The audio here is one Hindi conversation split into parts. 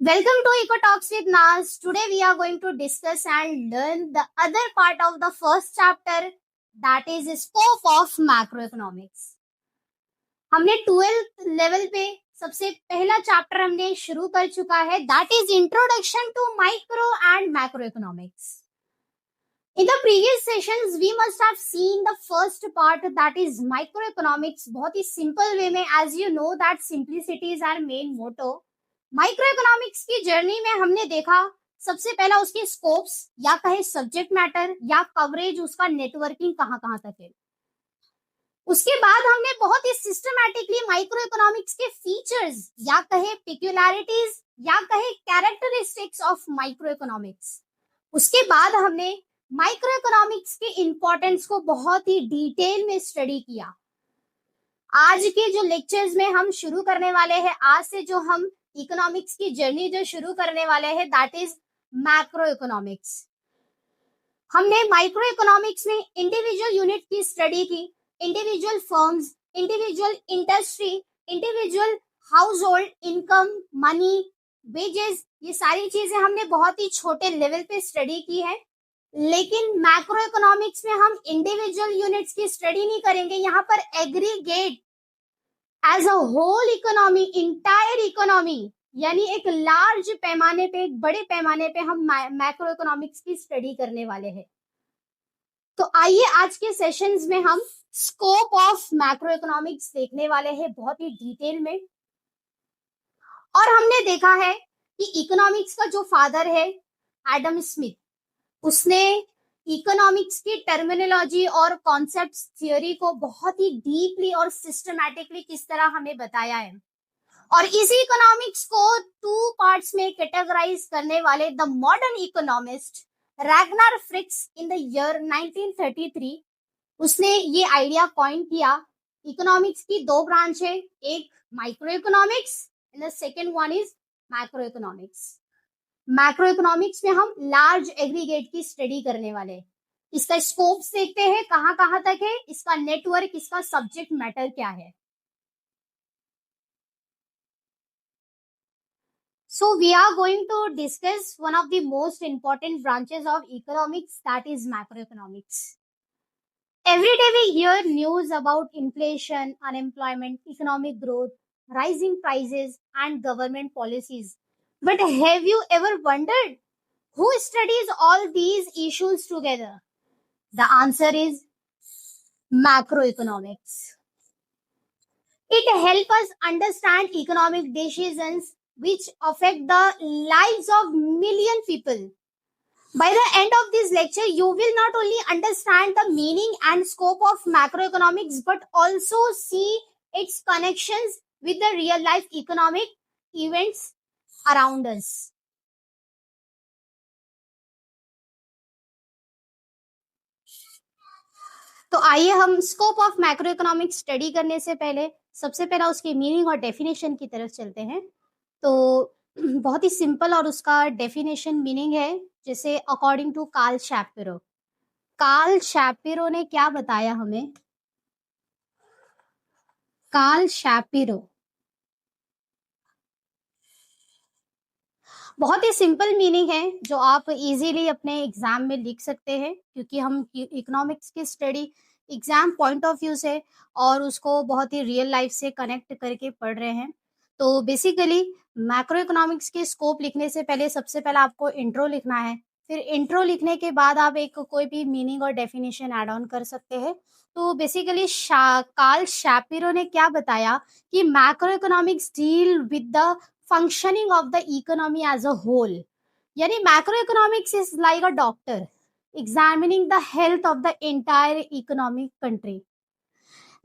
Welcome to Eco Talks with Nas. Today we are going to discuss and learn the other part of the first chapter, that is scope of macroeconomics. हमने 12th लेवल पे सबसे पहला चैप्टर हमने शुरू कर चुका है, that is introduction to micro and macroeconomics. In the previous sessions we must have seen the first part, that is microeconomics. बहुत ही simple way में, as you know that simplicity is our main motto. Micro economics की जर्नी में हमने देखा सबसे पहला उसके स्कोप्स या कहे सब्जेक्ट मैटर या कवरेज, उसका नेटवर्किंग कहां कहां तक है। उसके बाद हमने बहुत ही सिस्टमैटिकली माइक्रो इकोनॉमिक्स के फीचर्स या कहे पिक्यूलैरिटीज या कहे कैरेक्टरिस्टिक्स ऑफ माइक्रो इकोनॉमिक्स। उसके बाद हमने माइक्रो इकोनॉमिक्स के इंपॉर्टेंस को बहुत ही डिटेल में स्टडी किया। आज के जो लेक्चर्स में हम शुरू करने वाले हैं, आज से जो हम इकोनॉमिक्स की जर्नी जो शुरू करने वाले हैं, दैट इज मैक्रो इकोनॉमिक्स। हमने माइक्रो इकोनॉमिक्स में इंडिविजुअल यूनिट की स्टडी की, individual firms, individual industry, individual house hold income, money, wages, ये सारी चीजें हमने बहुत ही छोटे लेवल पे स्टडी की है। लेकिन मैक्रो इकोनॉमिक्स में हम इंडिविजुअल यूनिट्स की स्टडी नहीं करेंगे, यहाँ पर aggregate as a whole economy, entire economy, यानी एक लार्ज पैमाने पे, एक बड़े पैमाने पे हम मैक्रो इकोनॉमिक्स की स्टडी करने वाले हैं। तो आइए आज के सेशंस में हम स्कोप ऑफ मैक्रो इकोनॉमिक्स देखने वाले हैं बहुत ही डिटेल में। और हमने देखा है कि इकोनॉमिक्स का जो फादर है एडम स्मिथ, उसने इकोनॉमिक्स की टर्मिनोलॉजी और कॉन्सेप्ट थियोरी को बहुत ही डीपली और सिस्टमैटिकली किस तरह हमें बताया है। और इसी इकोनॉमिक्स को 2 पार्ट्स में कैटेगराइज करने वाले the modern economist Ragnar Frisch in the year 1933, उसने ये आइडिया कॉइन किया। इकोनॉमिक्स की 2 ब्रांच है, एक micro economics and the second one is macro economics. Macro economics में हम लार्ज एग्रीगेट की स्टडी करने वाले हैं। इसका स्कोप्स देखते हैं कहां कहां तक है, इसका नेटवर्क, इसका सब्जेक्ट मैटर क्या है। So we are going to discuss one of the most important branches of economics, that is macroeconomics. Every day we hear news about inflation, unemployment, economic growth, rising prices and government policies. But have you ever wondered who studies all these issues together? The answer is macroeconomics. It helps us understand economic decisions which affect the lives of million people. By the end of this lecture, you will not only understand the meaning and scope of macroeconomics, but also see its connections with the real life economic events around us. तो आइए हम scope of macro economics study करने से पहले सबसे पहला उसकी मीनिंग और डेफिनेशन की तरफ चलते हैं। तो बहुत ही सिंपल और उसका डेफिनेशन मीनिंग है, जैसे अकॉर्डिंग टू कार्ल शैपिरो। कार्ल शैपिरो ने क्या बताया हमें? कार्ल शैपिरो बहुत ही सिंपल मीनिंग है जो आप इजीली अपने एग्जाम में लिख सकते हैं, क्योंकि हम इकोनॉमिक्स की study exam point of view से और उसको बहुत ही रियल लाइफ से कनेक्ट करके पढ़ रहे हैं। तो बेसिकली मैक्रो इकोनॉमिक्स के स्कोप लिखने से पहले सबसे पहले आपको इंट्रो लिखना है, फिर इंट्रो लिखने के बाद आप एक कोई भी मीनिंग और डेफिनेशन ऐड ऑन कर सकते हैं। तो बेसिकली कार्ल शैपिरो ने क्या बताया कि macro economics deal with the functioning of the economy as a whole. Yani macroeconomics is like a doctor examining the health of the entire economic country.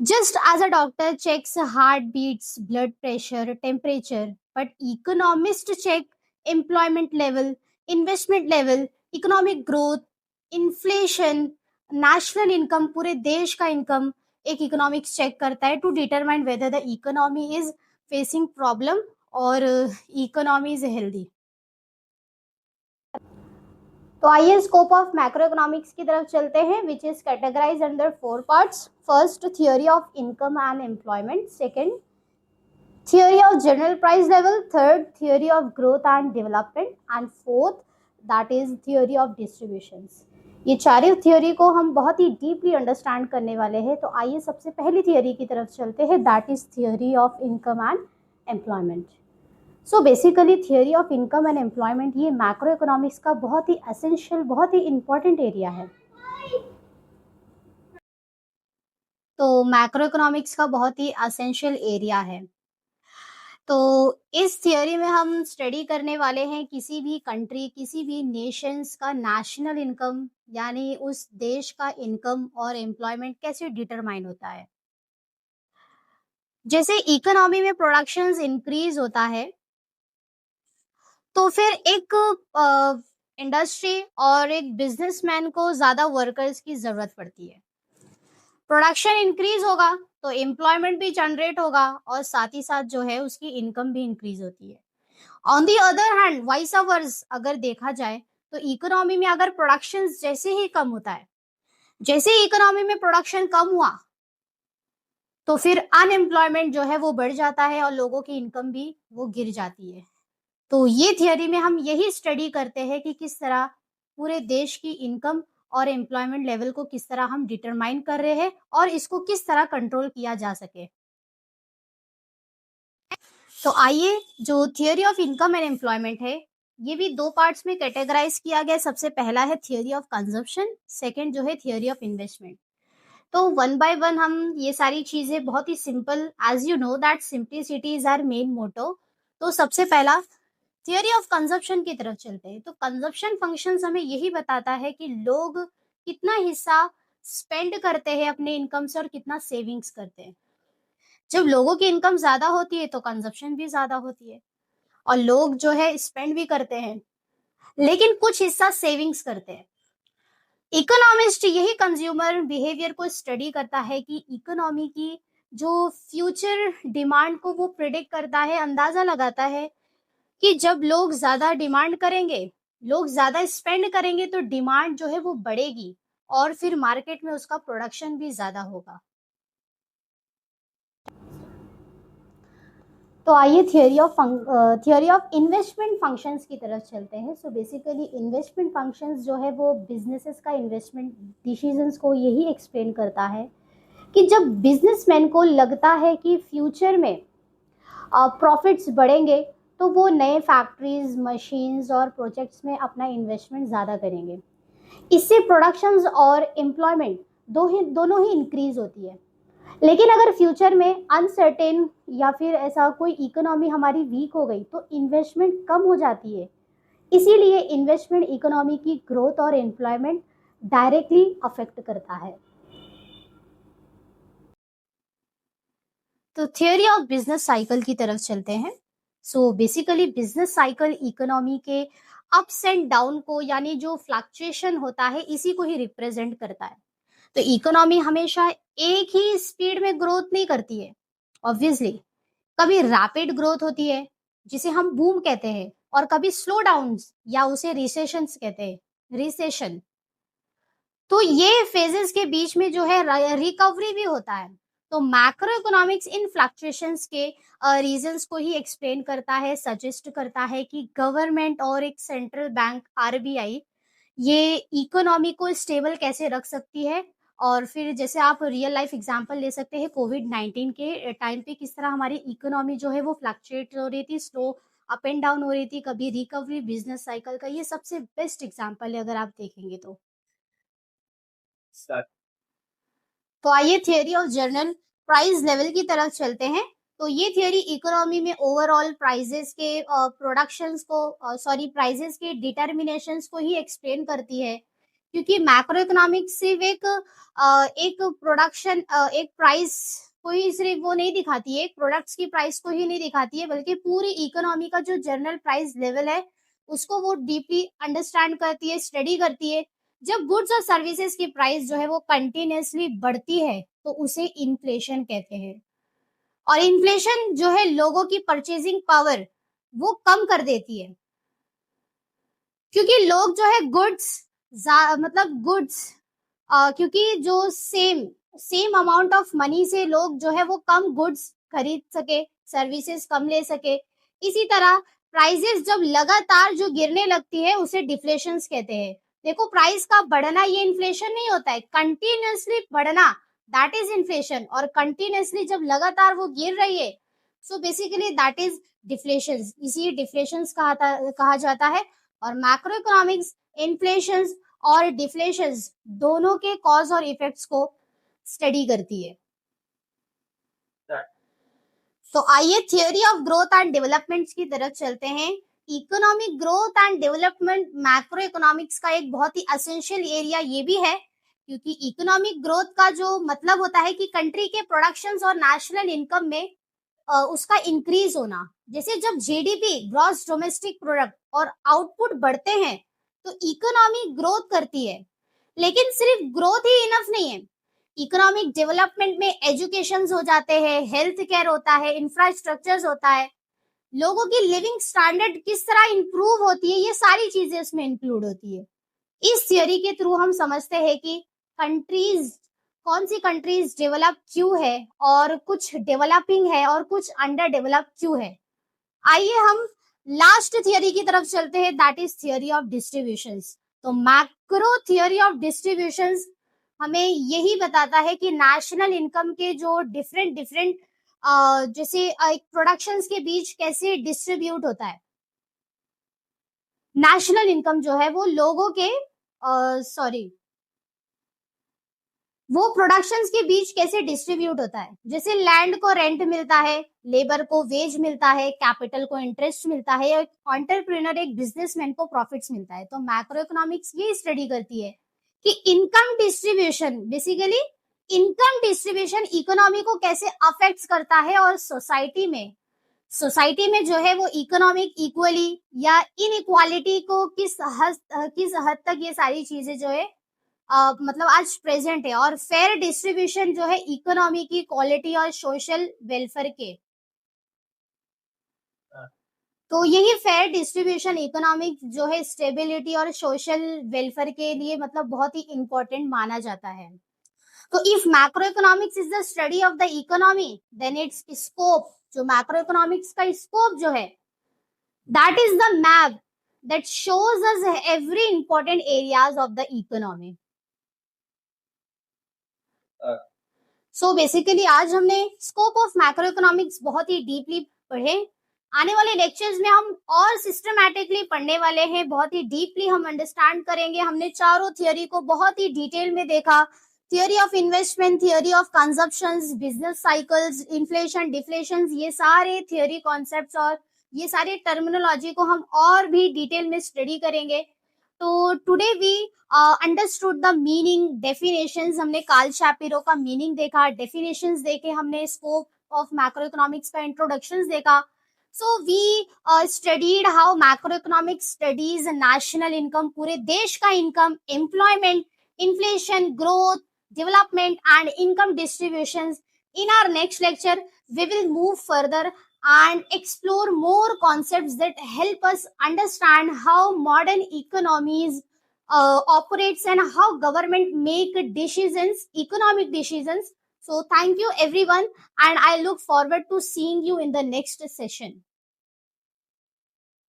Just as a doctor checks heartbeats, blood pressure, temperature, but economists check employment level, investment level, economic growth, inflation, national income, पूरे देश का income एक economics check करता है to determine whether the economy is facing problem और इकोनॉमी इज हेल्दी। तो आइए स्कोप ऑफ मैक्रो इकोनॉमिक्स की तरफ चलते हैं, which is categorised under 4 parts. First, theory of income and employment. Second, theory of general price level, third theory of growth and development, and fourth that is theory of distributions. ये चारों थियोरी को हम बहुत ही डीपली अंडरस्टैंड करने वाले हैं। तो आइए सबसे पहली थियोरी की तरफ चलते हैं, that is theory of income and employment. So basically theory of income and employment ये मैक्रो इकोनॉमिक्स का बहुत ही एसेंशियल, बहुत ही इंपॉर्टेंट एरिया है। तो मैक्रो इकोनॉमिक्स का बहुत ही एसेंशियल एरिया है। तो इस थियोरी में हम स्टडी करने वाले हैं किसी भी कंट्री, किसी भी नेशंस का नेशनल इनकम, यानी उस देश का इनकम और एम्प्लॉयमेंट कैसे डिटरमाइन होता है। जैसे इकोनॉमी में प्रोडक्शंस इंक्रीज होता है तो फिर एक इंडस्ट्री और एक बिजनेसमैन को ज्यादा वर्कर्स की जरूरत पड़ती है। प्रोडक्शन इंक्रीज होगा तो एम्प्लॉयमेंट भी जनरेट होगा और साथ ही साथ जो है उसकी इनकम भी इंक्रीज होती है। On the other hand vice versa अगर देखा जाए तो इकोनॉमी में अगर प्रोडक्शन जैसे ही कम होता है, जैसे ही इकोनॉमी में प्रोडक्शन कम हुआ तो फिर अनएम्प्लॉयमेंट जो है वो बढ़ जाता है और लोगों की इनकम भी वो गिर जाती है। तो ये थियोरी में हम यही स्टडी करते हैं कि किस तरह पूरे देश की इनकम और एम्प्लॉयमेंट लेवल को किस तरह हम डिटरमाइन कर रहे हैं और इसको किस तरह कंट्रोल किया जा सके। तो आइए, जो theory of income and employment है ये भी दो पार्ट्स में कैटेगराइज किया गया। सबसे पहला है थियोरी ऑफ कंजप्शन, सेकंड जो है थियोरी ऑफ इन्वेस्टमेंट। तो वन बाय वन हम ये सारी चीजें बहुत ही simple, as you know that simplicity is our main motto. तो सबसे पहला थियोरी ऑफ कंजप्शन की तरफ चलते हैं। तो कंजप्शन फंक्शंस हमें यही बताता है कि लोग कितना हिस्सा स्पेंड करते हैं अपने इनकम से और कितना सेविंग्स करते हैं। जब लोगों की इनकम ज्यादा होती है तो कंजप्शन भी ज्यादा होती है और लोग जो है स्पेंड भी करते हैं लेकिन कुछ हिस्सा सेविंग्स करते हैं। इकोनॉमिस्ट यही कंज्यूमर बिहेवियर को स्टडी करता है कि इकोनॉमी की जो फ्यूचर डिमांड को वो प्रिडिक्ट करता है, अंदाजा लगाता है कि जब लोग ज्यादा डिमांड करेंगे, लोग ज्यादा स्पेंड करेंगे तो डिमांड जो है वो बढ़ेगी और फिर मार्केट में उसका प्रोडक्शन भी ज्यादा होगा। तो आइए थियोरी ऑफ इन्वेस्टमेंट फंक्शंस की तरफ चलते हैं। सो बेसिकली इन्वेस्टमेंट फंक्शंस जो है वो बिजनेसेस का इन्वेस्टमेंट डिसीजंस को यही एक्सप्लेन करता है कि जब बिजनेसमैन को लगता है कि फ्यूचर में प्रॉफिट्स बढ़ेंगे तो वो नए फैक्ट्रीज, मशीन्स और प्रोजेक्ट्स में अपना इन्वेस्टमेंट ज़्यादा करेंगे। इससे प्रोडक्शंस और एम्प्लॉयमेंट दोनों ही इंक्रीज होती है। लेकिन अगर फ्यूचर में अनसर्टेन या फिर ऐसा कोई इकोनॉमी हमारी वीक हो गई तो इन्वेस्टमेंट कम हो जाती है। इसीलिए इन्वेस्टमेंट इकोनॉमी की ग्रोथ और एम्प्लॉयमेंट डायरेक्टली अफेक्ट करता है। तो थियोरी ऑफ बिजनेस साइकिल की तरफ चलते हैं। So basically business cycle economy के अप्स एंड डाउन को, यानी जो फ्लक्चुएशन होता है, इसी को ही रिप्रेजेंट करता है। तो इकोनॉमी हमेशा एक ही स्पीड में ग्रोथ नहीं करती है। ऑब्वियसली कभी रैपिड ग्रोथ होती है जिसे हम बूम कहते हैं और कभी स्लो डाउन या उसे रिसेशन कहते हैं, रिसेशन। तो ये फेजेस के बीच में जो है रिकवरी भी होता है। तो मैक्रो इकोनॉमिक्स इन फ्लक्चुएशंस के रीजंस को ही एक्सप्लेन करता है, सजेस्ट करता है कि गवर्नमेंट और एक सेंट्रल बैंक आरबीआई ये इकोनॉमी को स्टेबल कैसे रख सकती है। और फिर जैसे आप रियल लाइफ एग्जांपल ले सकते हैं, कोविड-19 के टाइम पे किस तरह हमारी इकोनॉमी जो है वो फ्लक्चुएट हो रही थी, स्लो अप एंड डाउन हो रही थी, कभी रिकवरी, बिजनेस साइकिल का ये सबसे बेस्ट एग्जांपल है अगर आप देखेंगे तो। तो आइए theory of general price level की तरफ चलते हैं। तो ये थियोरी इकोनॉमी में ओवरऑल प्राइजेस के प्रोडक्शंस को, सॉरी प्राइजेस के डिटर्मिनेशंस को ही एक्सप्लेन करती है। क्योंकि मैक्रो इकोनॉमिक्स सिर्फ एक प्रोडक्शन, एक प्राइस को ही सिर्फ वो नहीं दिखाती है, एक प्रोडक्ट्स की प्राइस को ही नहीं दिखाती है, बल्कि पूरी इकोनॉमी का जो जनरल प्राइस लेवल है उसको वो डीपली अंडरस्टैंड करती है, स्टडी करती है। जब गुड्स और सर्विसेज की प्राइस जो है वो कंटिन्यूअसली बढ़ती है तो उसे इन्फ्लेशन कहते हैं। और इन्फ्लेशन जो है लोगों की परचेजिंग पावर वो कम कर देती है, क्योंकि लोग जो है मतलब गुड्स, क्योंकि जो सेम अमाउंट ऑफ मनी से लोग जो है वो कम गुड्स खरीद सके, सर्विसेज कम ले सके। इसी तरह प्राइसेस जब लगातार जो गिरने लगती है उसे डिफ्लेशंस कहते हैं। देखो प्राइस का बढ़ना ये इन्फ्लेशन नहीं होता है, कंटिन्यूअसली बढ़ना दैट इज इन्फ्लेशन, और कंटिन्यूअसली जब लगातार वो गिर रही है सो बेसिकली दैट इज डिफ्लेशंस, इसी डिफ्लेशंस कहा जाता है। और मैक्रो इकोनॉमिक्स इन्फ्लेशंस और डिफ्लेशंस दोनों के कॉज और इफेक्ट्स को स्टडी करती है। तो आइए theory of growth and development की तरफ चलते हैं। Economic growth and development macro economics का एक बहुत ही एसेंशियल एरिया ये भी है, क्योंकि इकोनॉमिक ग्रोथ का जो मतलब होता है कि कंट्री के प्रोडक्शंस और नेशनल इनकम में उसका इंक्रीज होना। जैसे जब जीडीपी ग्रॉस डोमेस्टिक प्रोडक्ट और आउटपुट बढ़ते हैं तो इकोनॉमी ग्रोथ करती है, लेकिन सिर्फ ग्रोथ ही इनफ नहीं है। इकोनॉमिक डेवलपमेंट में एजुकेशन हो जाते हैं, हेल्थ केयर होता है, इंफ्रास्ट्रक्चर होता है, लोगों की लिविंग स्टैंडर्ड किस तरह इंप्रूव होती है, ये सारी चीजें उसमें इंक्लूड होती है। इस थियोरी के थ्रू हम समझते हैं कि कंट्रीज, कौन सी कंट्रीज डेवलप क्यों है और कुछ डेवलपिंग है और कुछ अंडर डेवलप क्यों है। आइए हम लास्ट थियोरी की तरफ चलते हैं, that is theory of distributions. तो मैक्रो थियोरी ऑफ डिस्ट्रीब्यूशंस हमें यही बताता है कि नेशनल इनकम के जो डिफरेंट जैसे प्रोडक्शंस के बीच कैसे डिस्ट्रीब्यूट होता है। नेशनल इनकम जो है वो लोगों के वो प्रोडक्शंस के बीच कैसे डिस्ट्रीब्यूट होता है। जैसे लैंड को रेंट मिलता है, लेबर को वेज मिलता है, कैपिटल को इंटरेस्ट मिलता है, एंटरप्रेन्योर एक बिजनेसमैन को प्रॉफिट्स मिलता है। तो मैक्रो इकोनॉमिक्स ये स्टडी करती है कि income distribution, basically income distribution economy को कैसे अफेक्ट करता है, और सोसाइटी में जो है वो इकोनॉमिक इक्वली या इनइक्वालिटी को किस हद तक ये सारी चीजें जो है मतलब आज प्रेजेंट है, और फेयर डिस्ट्रीब्यूशन जो है इकोनॉमी की क्वालिटी और सोशल वेलफेयर के। तो यही फेयर डिस्ट्रीब्यूशन इकोनॉमिक जो है स्टेबिलिटी और सोशल वेलफेयर के लिए मतलब बहुत ही इंपॉर्टेंट माना जाता है। तो if macro economics is the study of the economy, then its scope, जो मैक्रो इकोनॉमिक्स का स्कोप जो है that is the map that shows us every important areas of the economy. So basically आज हमने स्कोप ऑफ मैक्रो इकोनॉमिक्स बहुत ही डीपली पढ़े। आने वाले लेक्चर्स में हम और सिस्टमैटिकली पढ़ने वाले हैं, बहुत ही डीपली हम अंडरस्टैंड करेंगे। हमने चारों थियोरी को बहुत ही डिटेल में देखा, theory of investment, theory of consumptions, business cycles, inflation, deflation, ये सारे थियोरी कॉन्सेप्ट्स और ये सारे टर्मिनोलॉजी को हम और भी डिटेल में स्टडी करेंगे। तो today we understood the meaning, definitions, हमने कार्ल शैपिरो का मीनिंग देखा, डेफिनेशंस देखे, हमने स्कोप ऑफ मैक्रो इकोनॉमिक्स का इंट्रोडक्शंस देखा। So we studied how macro economics studies national income, पूरे देश का income, employment, inflation, growth, development and income distributions. In our next lecture, we will move further and explore more concepts that help us understand how modern economies operates and how government make decisions, economic decisions. So thank you everyone, and I look forward to seeing you in the next session.